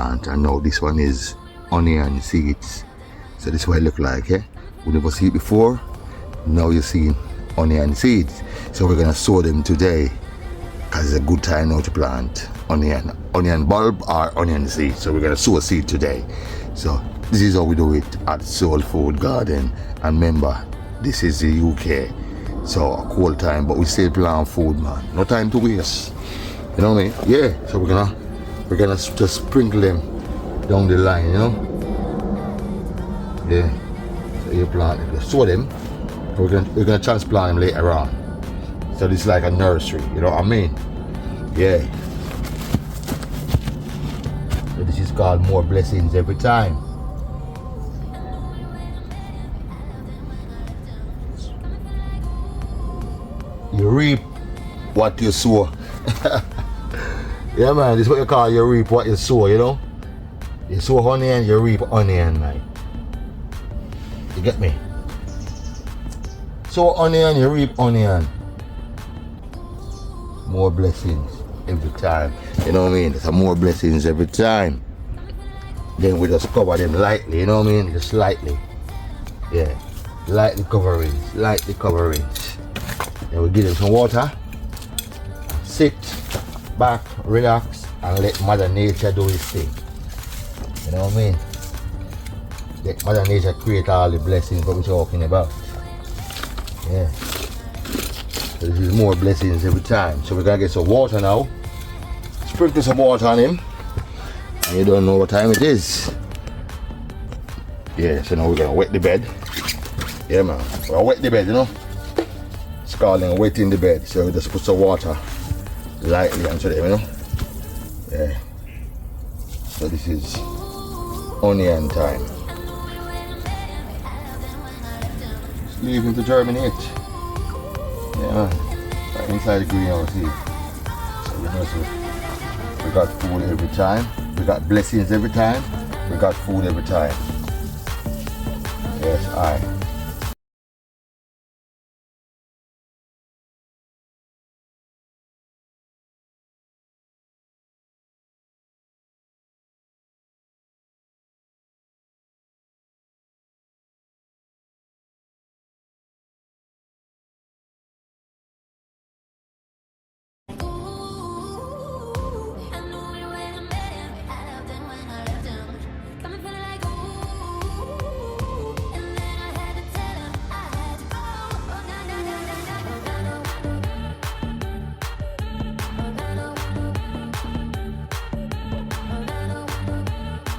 plant, and now this one is onion seeds. So this is what it look like, yeah? We never see it before. Now you're seeing onion seeds. So we're gonna sow them today, because it's a good time now to plant onion bulb or onion seed. So we're gonna sow a seed today. So this is how we do it at Soul Food Garden. And remember, this is the UK, so a cold time, but we still plant food, man. No time to waste. You know what I mean? Yeah. So we're gonna just sprinkle them down the line, you know? Yeah. So you plant them, just sow them. We're gonna transplant them later on. So this is like a nursery, you know what I mean? Yeah. So this is called more blessings every time. You reap what you sow. Yeah, man, this is what you call you reap what you sow, you know? You sow onion, you reap onion, man. You get me? Sow onion, you reap onion. More blessings every time. You know what I mean? There's more blessings every time. Then we just cover them lightly, you know what I mean? Just lightly. Yeah. Lightly coverings. Lightly coverings. Then we give them some water. Sit back, relax, and let Mother Nature do its thing. You know what I mean? Let Mother Nature create all the blessings that we're talking about. Yeah. So this is more blessings every time. So we're gonna get some water now. Sprinkle some water on him. And you don't know what time it is. Yeah, so now we're gonna wet the bed. Yeah, man. We're gonna wet the bed, you know? It's called wetting the bed. So we just put some water lightly onto them, you know? Yeah. So this is onion time. Just leave him to germinate. Yeah, man. Right inside the greenhouse here. So we know, we got food every time. We got blessings every time. We got food every time. Yes, aye.